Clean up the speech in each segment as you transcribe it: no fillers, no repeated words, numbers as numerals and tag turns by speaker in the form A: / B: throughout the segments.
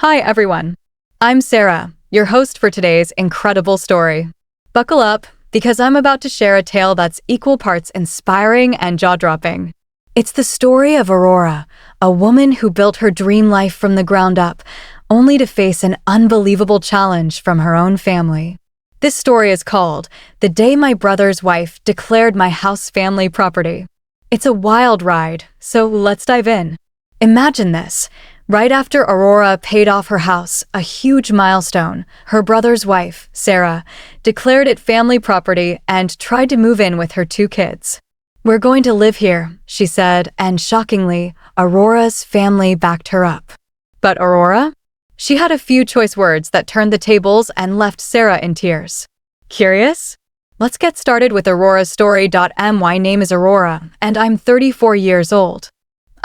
A: Hi, everyone. I'm Sarah, your host for today's incredible story. Buckle up, because I'm about to share a tale that's equal parts inspiring and jaw-dropping. It's the story of Aurora, a woman who built her dream life from the ground up, only to face an unbelievable challenge from her own family. This story is called "The Day My Brother's Wife Declared My House Family Property." It's a wild ride, so let's dive in. Imagine this. Right after Aurora paid off her house, a huge milestone, her brother's wife, Sarah, declared it family property and tried to move in with her 2 kids. "We're going to live here," she said, and shockingly, Aurora's family backed her up. But Aurora? She had a few choice words that turned the tables and left Sarah in tears. Curious? Let's get started with Aurora's story. My name is Aurora, and I'm 34 years old.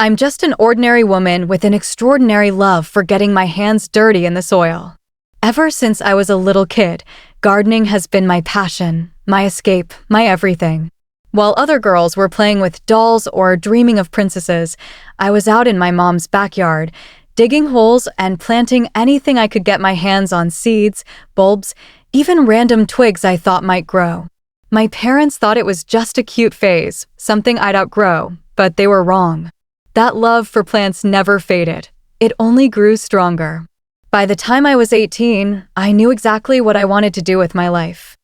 A: I'm just an ordinary woman with an extraordinary love for getting my hands dirty in the soil. Ever since I was a little kid, gardening has been my passion, my escape, my everything. While other girls were playing with dolls or dreaming of princesses, I was out in my mom's backyard, digging holes and planting anything I could get my hands on: seeds, bulbs, even random twigs I thought might grow. My parents thought it was just a cute phase, something I'd outgrow, but they were wrong. That love for plants never faded. It only grew stronger. By the time I was 18, I knew exactly what I wanted to do with my life.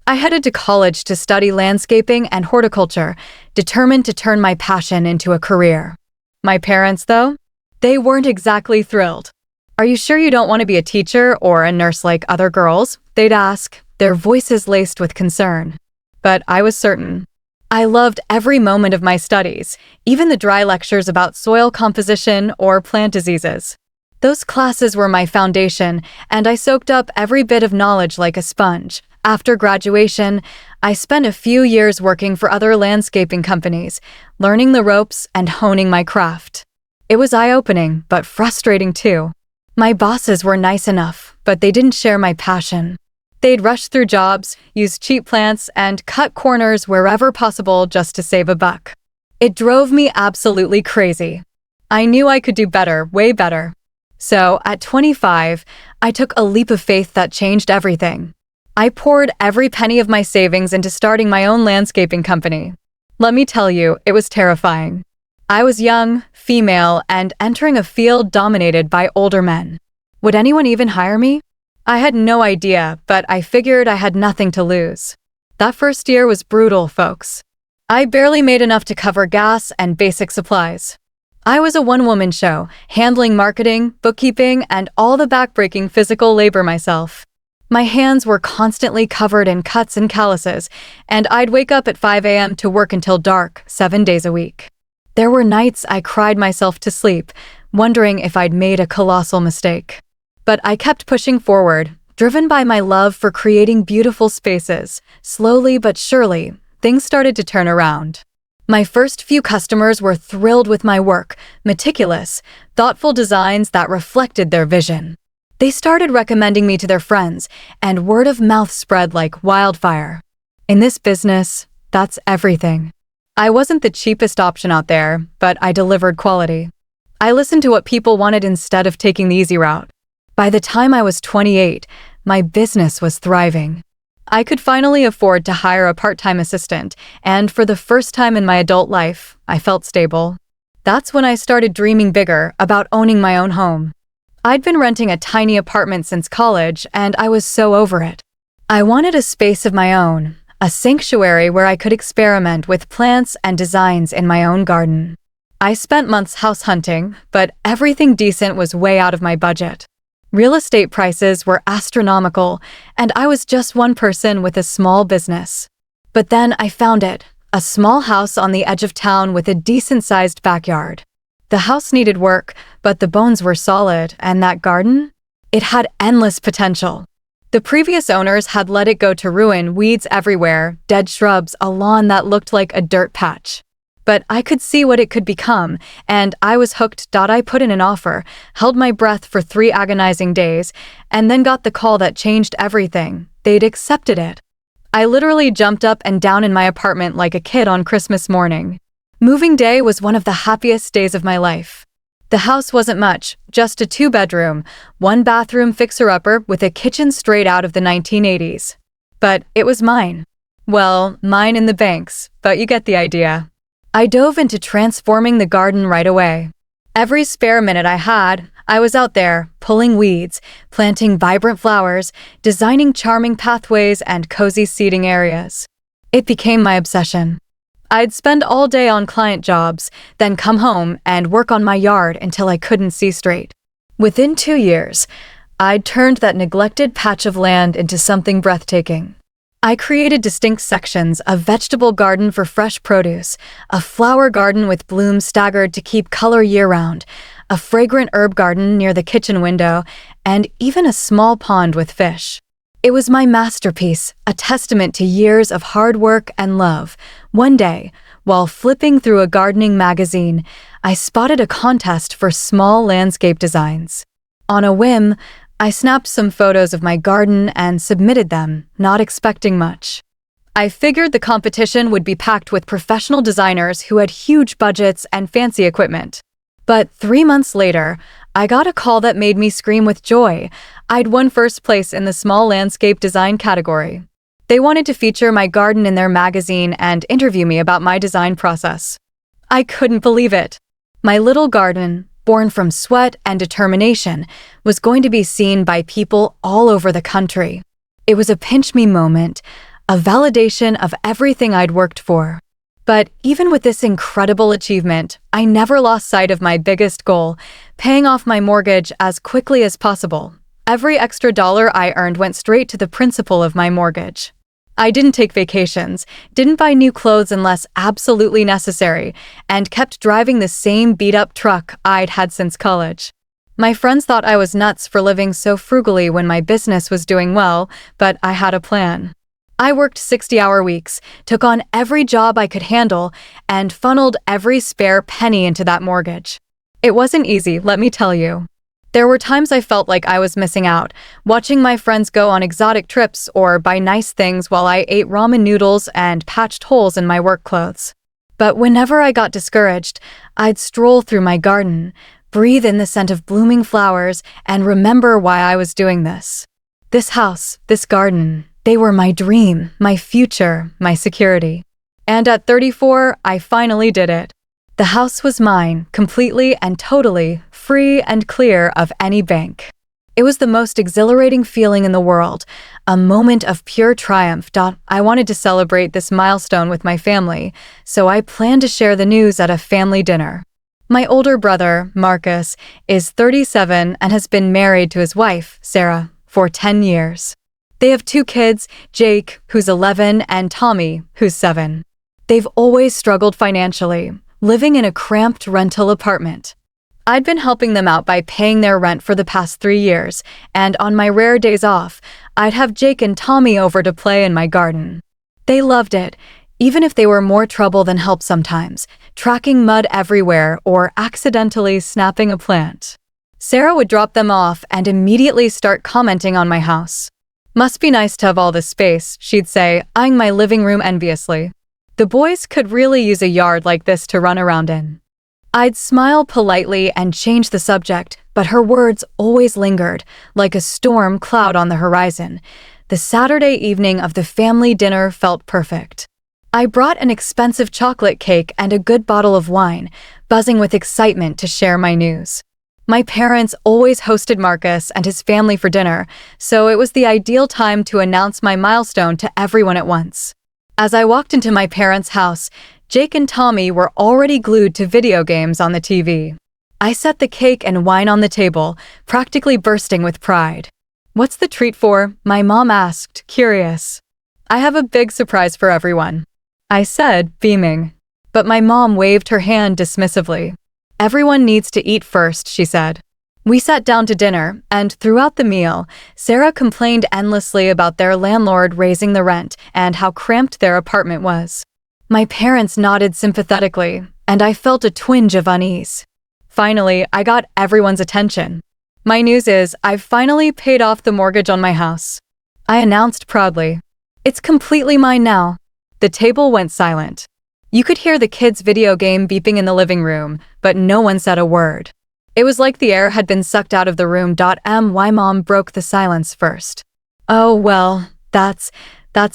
A: I headed to college to study landscaping and horticulture, determined to turn my passion into a career. My parents, though, they weren't exactly thrilled. "Are you sure you don't want to be a teacher or a nurse like other girls?" they'd ask, their voices laced with concern. But I was certain. I loved every moment of my studies, even the dry lectures about soil composition or plant diseases. Those classes were my foundation, and I soaked up every bit of knowledge like a sponge. After graduation, I spent a few years working for other landscaping companies, learning the ropes and honing my craft. It was eye-opening, but frustrating too. My bosses were nice enough, but they didn't share my passion. They'd rush through jobs, use cheap plants, and cut corners wherever possible just to save a buck. It drove me absolutely crazy. I knew I could do better, way better. So, at 25, I took a leap of faith that changed everything. I poured every penny of my savings into starting my own landscaping company. Let me tell you, it was terrifying. I was young, female, and entering a field dominated by older men. Would anyone even hire me? I had no idea, but I figured I had nothing to lose. That first year was brutal, folks. I barely made enough to cover gas and basic supplies. I was a one-woman show, handling marketing, bookkeeping, and all the backbreaking physical labor myself. My hands were constantly covered in cuts and calluses, and I'd wake up at 5 a.m. to work until dark, 7 days a week. There were nights I cried myself to sleep, wondering if I'd made a colossal mistake. But I kept pushing forward, driven by my love for creating beautiful spaces. Slowly but surely, things started to turn around. My first few customers were thrilled with my work, meticulous, thoughtful designs that reflected their vision. They started recommending me to their friends, and word of mouth spread like wildfire. In this business, that's everything. I wasn't the cheapest option out there, but I delivered quality. I listened to what people wanted instead of taking the easy route. By the time I was 28, my business was thriving. I could finally afford to hire a part-time assistant, and for the first time in my adult life, I felt stable. That's when I started dreaming bigger about owning my own home. I'd been renting a tiny apartment since college, and I was so over it. I wanted a space of my own, a sanctuary where I could experiment with plants and designs in my own garden. I spent months house hunting, but everything decent was way out of my budget. Real estate prices were astronomical, and I was just one person with a small business. But then I found it, a small house on the edge of town with a decent-sized backyard. The house needed work, but the bones were solid, and that garden? It had endless potential. The previous owners had let it go to ruin, weeds everywhere, dead shrubs, a lawn that looked like a dirt patch. But I could see what it could become, and I was hooked. I put in an offer, held my breath for 3 agonizing days, and then got the call that changed everything. They'd accepted it. I literally jumped up and down in my apartment like a kid on Christmas morning. Moving day was one of the happiest days of my life. The house wasn't much, just a two-bedroom, one-bathroom fixer-upper with a kitchen straight out of the 1980s. But it was mine. Well, mine in the banks, but you get the idea. I dove into transforming the garden right away. Every spare minute I had, I was out there, pulling weeds, planting vibrant flowers, designing charming pathways and cozy seating areas. It became my obsession. I'd spend all day on client jobs, then come home and work on my yard until I couldn't see straight. Within 2 years, I'd turned that neglected patch of land into something breathtaking. I created distinct sections: a vegetable garden for fresh produce, a flower garden with blooms staggered to keep color year-round, a fragrant herb garden near the kitchen window, and even a small pond with fish. It was my masterpiece, a testament to years of hard work and love. One day, while flipping through a gardening magazine, I spotted a contest for small landscape designs. On a whim, I snapped some photos of my garden and submitted them, not expecting much. I figured the competition would be packed with professional designers who had huge budgets and fancy equipment. But 3 months later, I got a call that made me scream with joy. I'd won first place in the small landscape design category. They wanted to feature my garden in their magazine and interview me about my design process. I couldn't believe it. My little garden, born from sweat and determination, was going to be seen by people all over the country. It was a pinch-me moment, a validation of everything I'd worked for. But even with this incredible achievement, I never lost sight of my biggest goal: paying off my mortgage as quickly as possible. Every extra dollar I earned went straight to the principal of my mortgage. I didn't take vacations, didn't buy new clothes unless absolutely necessary, and kept driving the same beat-up truck I'd had since college. My friends thought I was nuts for living so frugally when my business was doing well, but I had a plan. I worked 60-hour weeks, took on every job I could handle, and funneled every spare penny into that mortgage. It wasn't easy, let me tell you. There were times I felt like I was missing out, watching my friends go on exotic trips or buy nice things while I ate ramen noodles and patched holes in my work clothes. But whenever I got discouraged, I'd stroll through my garden, breathe in the scent of blooming flowers, and remember why I was doing this. This house, this garden, they were my dream, my future, my security. And at 34, I finally did it. The house was mine, completely and totally, free and clear of any bank. It was the most exhilarating feeling in the world, a moment of pure triumph. I wanted to celebrate this milestone with my family, so I planned to share the news at a family dinner. My older brother, Marcus, is 37 and has been married to his wife, Sarah, for 10 years. They have 2 kids, Jake, who's 11, and Tommy, who's 7. They've always struggled financially, living in a cramped rental apartment. I'd been helping them out by paying their rent for the past 3 years, and on my rare days off, I'd have Jake and Tommy over to play in my garden. They loved it, even if they were more trouble than help sometimes, tracking mud everywhere or accidentally snapping a plant. Sarah would drop them off and immediately start commenting on my house. "Must be nice to have all this space," she'd say, eyeing my living room enviously. "The boys could really use a yard like this to run around in." I'd smile politely and change the subject, but her words always lingered, like a storm cloud on the horizon. The Saturday evening of the family dinner felt perfect. I brought an expensive chocolate cake and a good bottle of wine, buzzing with excitement to share my news. My parents always hosted Marcus and his family for dinner, so it was the ideal time to announce my milestone to everyone at once. As I walked into my parents' house, Jake and Tommy were already glued to video games on the TV. I set the cake and wine on the table, practically bursting with pride. "What's the treat for?" my mom asked, curious. "I have a big surprise for everyone," I said, beaming. But my mom waved her hand dismissively. "Everyone needs to eat first," she said. We sat down to dinner, and throughout the meal, Sarah complained endlessly about their landlord raising the rent and how cramped their apartment was. My parents nodded sympathetically, and I felt a twinge of unease. Finally, I got everyone's attention. "My news is, I've finally paid off the mortgage on my house," I announced proudly. "It's completely mine now." The table went silent. You could hear the kids' video game beeping in the living room, but no one said a word. It was like the air had been sucked out of the room. My mom broke the silence first. "Oh, well, that's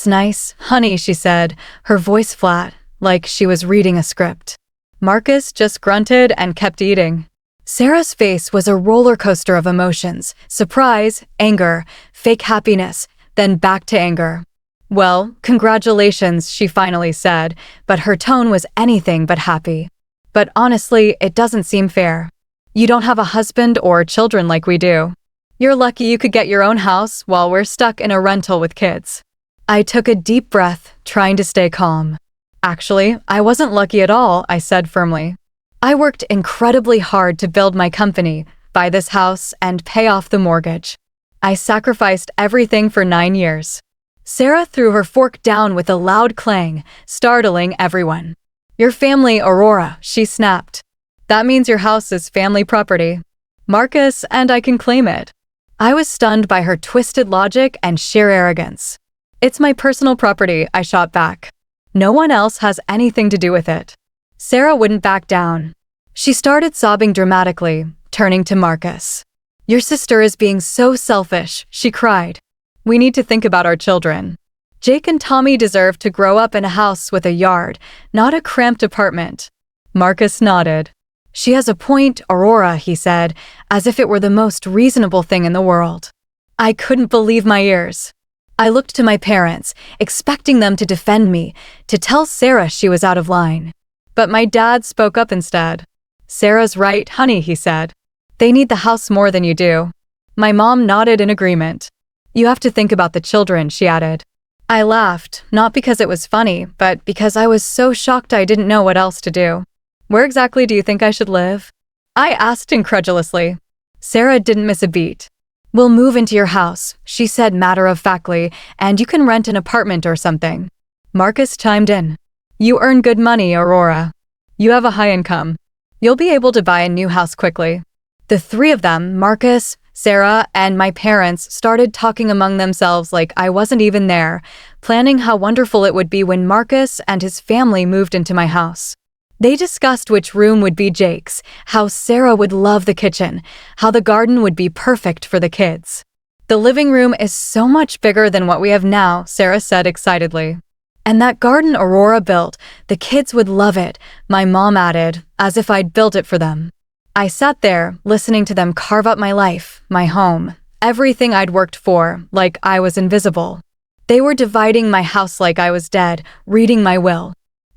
A: nice, honey," she said, her voice flat, like she was reading a script. Marcus just grunted and kept eating. Sarah's face was a roller coaster of emotions: surprise, anger, fake happiness, then back to anger. "Well, congratulations," she finally said, but her tone was anything but happy. "But honestly, it doesn't seem fair. You don't have a husband or children like we do. You're lucky you could get your own house while we're stuck in a rental with kids." I took a deep breath, trying to stay calm. "Actually, I wasn't lucky at all," I said firmly. "I worked incredibly hard to build my company, buy this house, and pay off the mortgage. I sacrificed everything for 9 years." Sarah threw her fork down with a loud clang, startling everyone. "Your family, Aurora," she snapped. "That means your house is family property. Marcus and I can claim it." I was stunned by her twisted logic and sheer arrogance. "It's my personal property," I shot back. "No one else has anything to do with it." Sarah wouldn't back down. She started sobbing dramatically, turning to Marcus. "Your sister is being so selfish," she cried. "We need to think about our children. Jake and Tommy deserve to grow up in a house with a yard, not a cramped apartment." Marcus nodded. "She has a point, Aurora," he said, as if it were the most reasonable thing in the world. I couldn't believe my ears. I looked to my parents, expecting them to defend me, to tell Sarah she was out of line. But my dad spoke up instead. "Sarah's right, honey," he said. "They need the house more than you do." My mom nodded in agreement. "You have to think about the children," she added. I laughed, not because it was funny, but because I was so shocked I didn't know what else to do. "Where exactly do you think I should live?" I asked incredulously. Sarah didn't miss a beat. "We'll move into your house," she said matter-of-factly, "and you can rent an apartment or something." Marcus chimed in. "You earn good money, Aurora. You have a high income. You'll be able to buy a new house quickly." The three of them, Marcus, Sarah, and my parents, started talking among themselves like I wasn't even there, planning how wonderful it would be when Marcus and his family moved into my house. They discussed which room would be Jake's, how Sarah would love the kitchen, how the garden would be perfect for the kids. "The living room is so much bigger than what we have now," Sarah said excitedly. "And that garden Aurora built, the kids would love it," my mom added, as if I'd built it for them. I sat there, listening to them carve up my life, my home, everything I'd worked for, like I was invisible. They were dividing my house like I was dead, reading my will.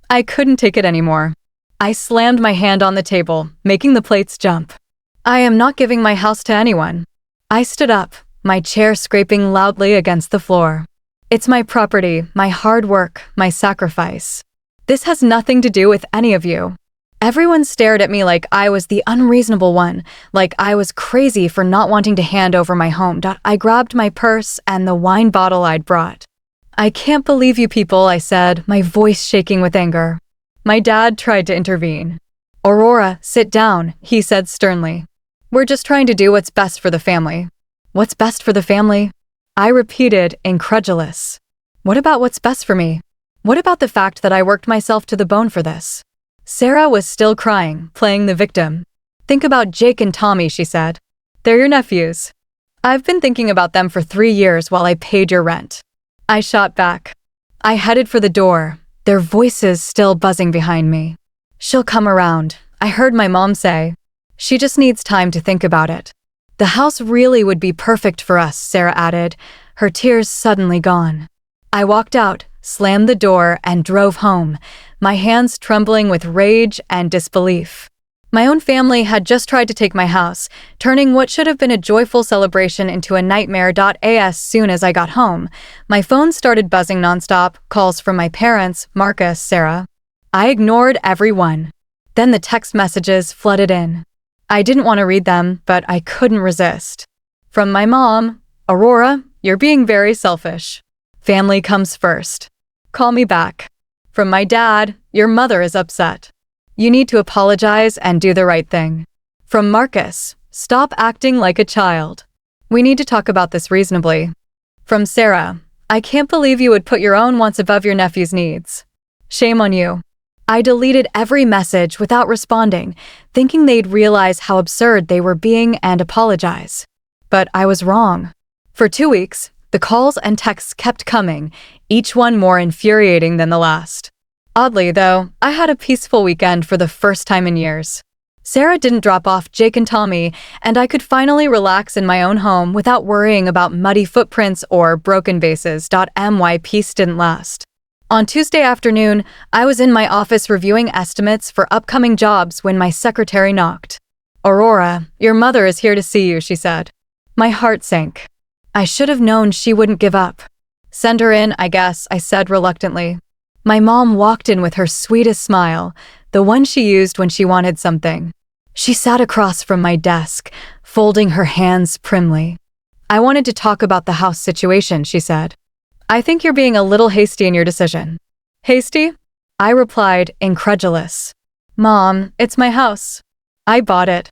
A: I couldn't take it anymore. I slammed my hand on the table, making the plates jump. "I am not giving my house to anyone." I stood up, my chair scraping loudly against the floor. "It's my property, my hard work, my sacrifice. This has nothing to do with any of you." Everyone stared at me like I was the unreasonable one, like I was crazy for not wanting to hand over my home. I grabbed my purse and the wine bottle I'd brought. "I can't believe you people," I said, my voice shaking with anger. My dad tried to intervene. "Aurora, sit down," he said sternly. "We're just trying to do what's best for the family." "What's best for the family?" I repeated, incredulous. "What about what's best for me? What about the fact that I worked myself to the bone for this?" Sarah was still crying, playing the victim. "Think about Jake and Tommy," she said. "They're your nephews. I've been thinking about them for 3 years while I paid your rent." I shot back. I headed for the door, their voices still buzzing behind me. "She'll come around," I heard my mom say. "She just needs time to think about it." "The house really would be perfect for us," Sarah added, her tears suddenly gone. I walked out, slammed the door, and drove home, my hands trembling with rage and disbelief. My own family had just tried to take my house, turning what should have been a joyful celebration into a nightmare. As soon as I got home, my phone started buzzing nonstop, calls from my parents, Marcus, Sarah. I ignored every one. Then the text messages flooded in. I didn't want to read them, but I couldn't resist. From my mom, "Aurora, you're being very selfish. Family comes first. Call me back." From my dad, "Your mother is upset. You need to apologize and do the right thing." From Marcus, "Stop acting like a child. We need to talk about this reasonably." From Sarah, "I can't believe you would put your own wants above your nephew's needs. Shame on you." I deleted every message without responding, thinking they'd realize how absurd they were being and apologize. But I was wrong. For 2 weeks, the calls and texts kept coming, each one more infuriating than the last. Oddly, though, I had a peaceful weekend for the first time in years. Sarah didn't drop off Jake and Tommy, and I could finally relax in my own home without worrying about muddy footprints or broken vases. My peace didn't last. On Tuesday afternoon, I was in my office reviewing estimates for upcoming jobs when my secretary knocked. "Aurora, your mother is here to see you," she said. My heart sank. I should have known she wouldn't give up. "Send her in, I guess," I said reluctantly. My mom walked in with her sweetest smile, the one she used when she wanted something. She sat across from my desk, folding her hands primly. "I wanted to talk about the house situation," she said. "I think you're being a little hasty in your decision." "Hasty?" I replied, incredulous. "Mom, it's my house. I bought it.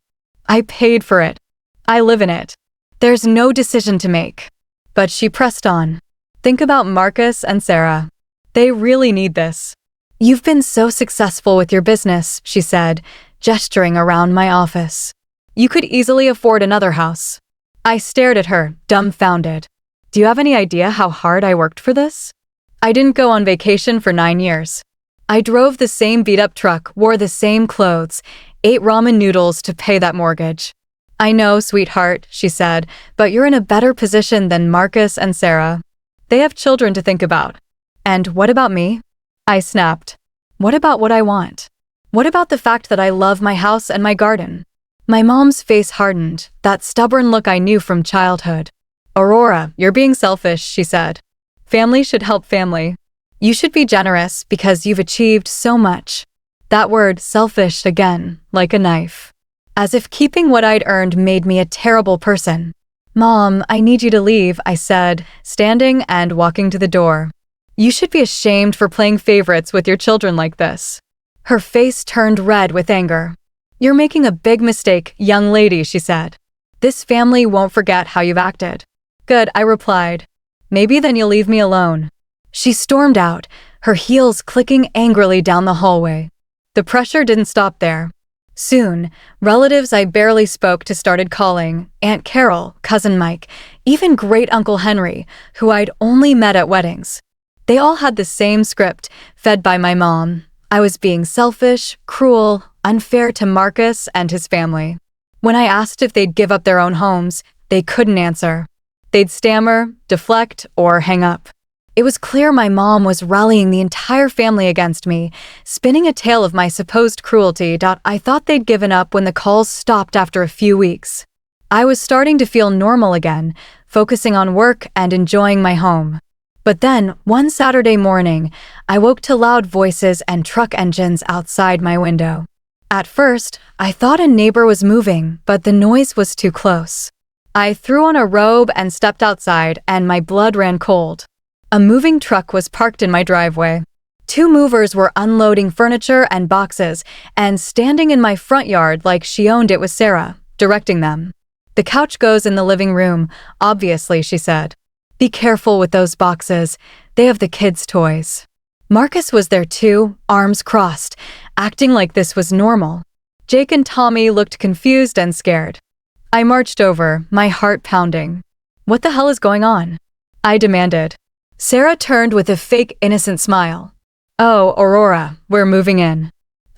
A: I paid for it. I live in it. There's no decision to make." But she pressed on. "Think about Marcus and Sarah. They really need this. You've been so successful with your business," she said, gesturing around my office. "You could easily afford another house." I stared at her, dumbfounded. "Do you have any idea how hard I worked for this? I didn't go on vacation for 9 years. I drove the same beat-up truck, wore the same clothes, ate ramen noodles to pay that mortgage." "I know, sweetheart," she said, "but you're in a better position than Marcus and Sarah. They have children to think about." "And what about me?" I snapped. "What about what I want? What about the fact that I love my house and my garden?" My mom's face hardened, that stubborn look I knew from childhood. "Aurora, you're being selfish," she said. "Family should help family. You should be generous because you've achieved so much." That word, selfish, again, like a knife. As if keeping what I'd earned made me a terrible person. "Mom, I need you to leave," I said, standing and walking to the door. "You should be ashamed for playing favorites with your children like this." Her face turned red with anger. "You're making a big mistake, young lady," she said. "This family won't forget how you've acted." "Good," I replied. "Maybe then you'll leave me alone." She stormed out, her heels clicking angrily down the hallway. The pressure didn't stop there. Soon, relatives I barely spoke to started calling, Aunt Carol, Cousin Mike, even Great-Uncle Henry, who I'd only met at weddings. They all had the same script, fed by my mom. I was being selfish, cruel, unfair to Marcus and his family. When I asked if they'd give up their own homes, they couldn't answer. They'd stammer, deflect, or hang up. It was clear my mom was rallying the entire family against me, spinning a tale of my supposed cruelty. I thought they'd given up when the calls stopped after a few weeks. I was starting to feel normal again, focusing on work and enjoying my home. But then, one Saturday morning, I woke to loud voices and truck engines outside my window. At first, I thought a neighbor was moving, but the noise was too close. I threw on a robe and stepped outside, and my blood ran cold. A moving truck was parked in my driveway. 2 movers were unloading furniture and boxes, and standing in my front yard like she owned it was Sarah, directing them. "The couch goes in the living room, obviously," she said. "Be careful with those boxes. They have the kids' toys." Marcus was there too, arms crossed, acting like this was normal. Jake and Tommy looked confused and scared. I marched over, my heart pounding. "What the hell is going on?" I demanded. Sarah turned with a fake innocent smile. "Oh, Aurora, we're moving in.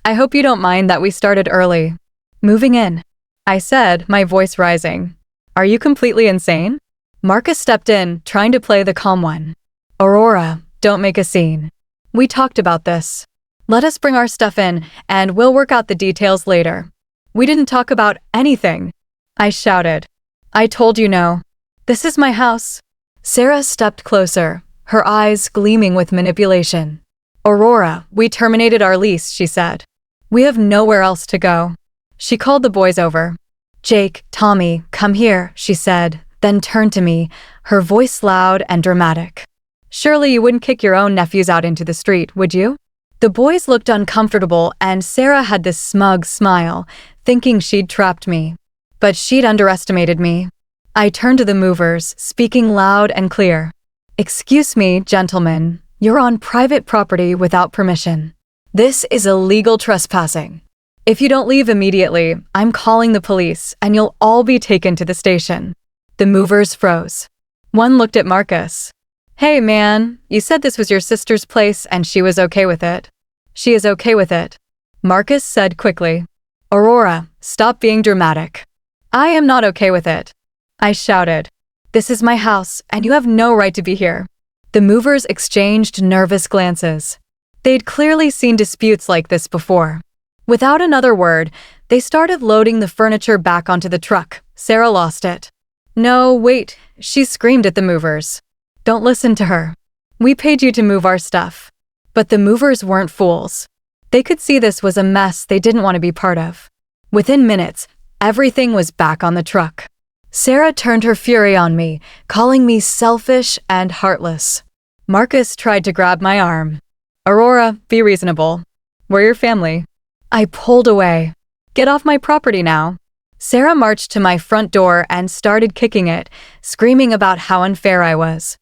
A: I hope you don't mind that we started early." "Moving in?" I said, my voice rising. "Are you completely insane?" Marcus stepped in, trying to play the calm one. "Aurora, don't make a scene. We talked about this. Let us bring our stuff in, and we'll work out the details later." "We didn't talk about anything," I shouted. "I told you no. This is my house." Sarah stepped closer, her eyes gleaming with manipulation. "Aurora, we terminated our lease," she said. "We have nowhere else to go." She called the boys over. "Jake, Tommy, come here," she said, then turned to me, her voice loud and dramatic. "Surely you wouldn't kick your own nephews out into the street, would you?" The boys looked uncomfortable, and Sarah had this smug smile, thinking she'd trapped me. But she'd underestimated me. I turned to the movers, speaking loud and clear. "Excuse me, gentlemen. You're on private property without permission. This is illegal trespassing. If you don't leave immediately, I'm calling the police and you'll all be taken to the station." The movers froze. One looked at Marcus. "Hey man, you said this was your sister's place and she was okay with it." "She is okay with it," Marcus said quickly. "Aurora, stop being dramatic." "I am not okay with it," I shouted. "This is my house and you have no right to be here." The movers exchanged nervous glances. They'd clearly seen disputes like this before. Without another word, they started loading the furniture back onto the truck. Sarah lost it. "No, wait," she screamed at the movers. "Don't listen to her. We paid you to move our stuff." But the movers weren't fools. They could see this was a mess they didn't want to be part of. Within minutes, everything was back on the truck. Sarah turned her fury on me, calling me selfish and heartless. Marcus tried to grab my arm. "Aurora, be reasonable. We're your family." I pulled away. "Get off my property now." Sarah marched to my front door and started kicking it, screaming about how unfair I was.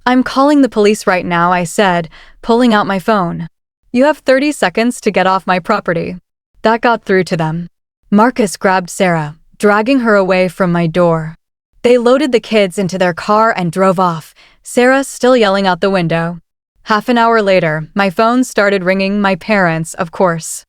A: "I'm calling the police right now," I said, pulling out my phone. "You have 30 seconds to get off my property." That got through to them. Marcus grabbed Sarah, dragging her away from my door. They loaded the kids into their car and drove off, Sarah still yelling out the window. Half an hour later, my phone started ringing, my parents, of course.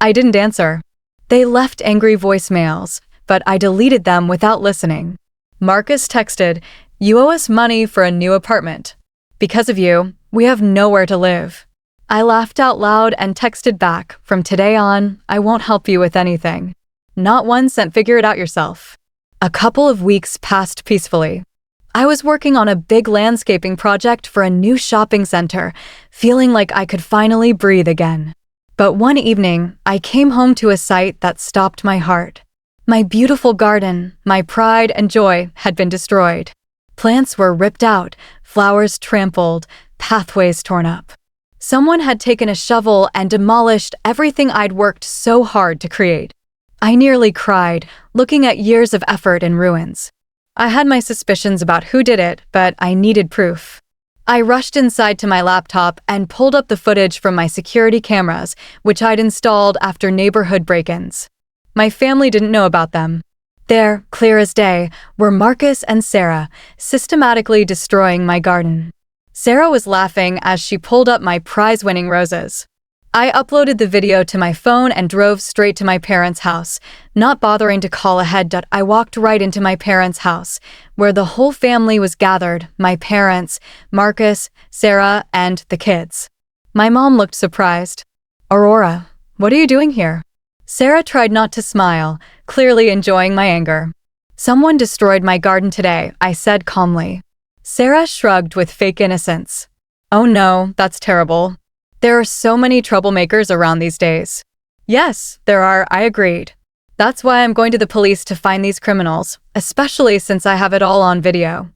A: I didn't answer. They left angry voicemails, but I deleted them without listening. Marcus texted, "You owe us money for a new apartment. Because of you, we have nowhere to live." I laughed out loud and texted back, "From today on, I won't help you with anything. Not 1 cent, figure it out yourself." A couple of weeks passed peacefully. I was working on a big landscaping project for a new shopping center, feeling like I could finally breathe again. But one evening, I came home to a sight that stopped my heart. My beautiful garden, my pride and joy, had been destroyed. Plants were ripped out, flowers trampled, pathways torn up. Someone had taken a shovel and demolished everything I'd worked so hard to create. I nearly cried, looking at years of effort in ruins. I had my suspicions about who did it, but I needed proof. I rushed inside to my laptop and pulled up the footage from my security cameras, which I'd installed after neighborhood break-ins. My family didn't know about them. There, clear as day, were Marcus and Sarah, systematically destroying my garden. Sarah was laughing as she pulled up my prize-winning roses. I uploaded the video to my phone and drove straight to my parents' house. Not bothering to call ahead, I walked right into my parents' house, where the whole family was gathered, my parents, Marcus, Sarah, and the kids. My mom looked surprised. "Aurora, what are you doing here?" Sarah tried not to smile, clearly enjoying my anger. "Someone destroyed my garden today," I said calmly. Sarah shrugged with fake innocence. "Oh no, that's terrible. There are so many troublemakers around these days." "Yes, there are," I agreed. "That's why I'm going to the police to find these criminals, especially since I have it all on video."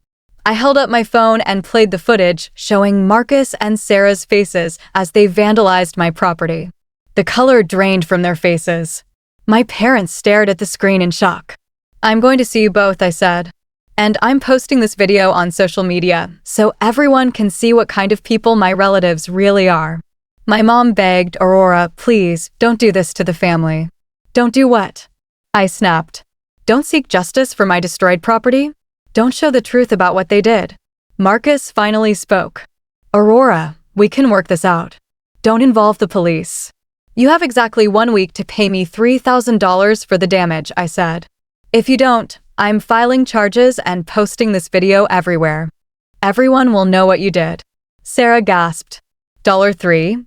A: I held up my phone and played the footage, showing Marcus and Sarah's faces as they vandalized my property. The color drained from their faces. My parents stared at the screen in shock. "I'm going to see you both," I said. "And I'm posting this video on social media, so everyone can see what kind of people my relatives really are." My mom begged, "Aurora, please, don't do this to the family." "Don't do what?" I snapped. "Don't seek justice for my destroyed property? Don't show the truth about what they did." Marcus finally spoke. "Aurora, we can work this out. Don't involve the police. You have exactly 1 week to pay me $3,000 for the damage," I said. "If you don't, I'm filing charges and posting this video everywhere. Everyone will know what you did." Sarah gasped. $3,000?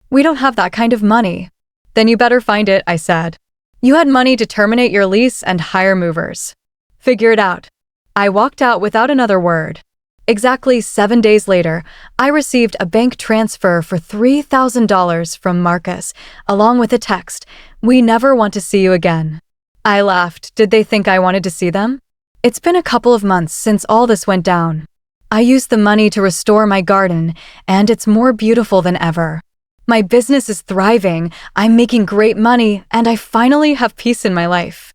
A: We don't have that kind of money." "Then you better find it," I said. "You had money to terminate your lease and hire movers. Figure it out." I walked out without another word. Exactly 7 days later, I received a bank transfer for $3,000 from Marcus, along with a text, "We never want to see you again." I laughed. Did they think I wanted to see them? It's been a couple of months since all this went down. I used the money to restore my garden, and it's more beautiful than ever. My business is thriving, I'm making great money, and I finally have peace in my life.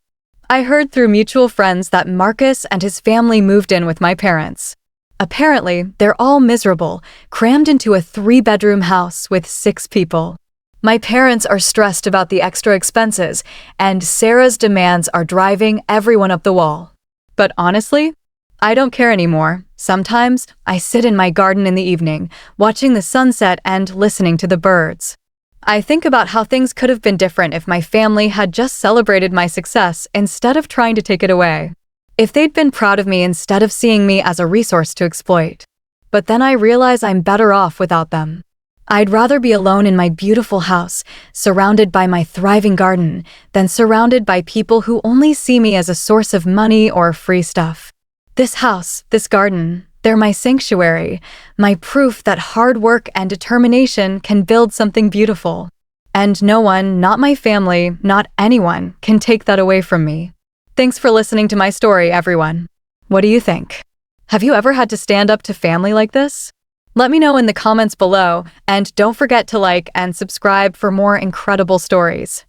A: I heard through mutual friends that Marcus and his family moved in with my parents. Apparently, they're all miserable, crammed into a 3-bedroom house with 6 people. My parents are stressed about the extra expenses, and Sarah's demands are driving everyone up the wall. But honestly, I don't care anymore. Sometimes, I sit in my garden in the evening, watching the sunset and listening to the birds. I think about how things could have been different if my family had just celebrated my success instead of trying to take it away. If they'd been proud of me instead of seeing me as a resource to exploit. But then I realize I'm better off without them. I'd rather be alone in my beautiful house, surrounded by my thriving garden, than surrounded by people who only see me as a source of money or free stuff. This house, this garden, they're my sanctuary, my proof that hard work and determination can build something beautiful. And no one, not my family, not anyone, can take that away from me. Thanks for listening to my story, everyone. What do you think? Have you ever had to stand up to family like this? Let me know in the comments below, and don't forget to like and subscribe for more incredible stories.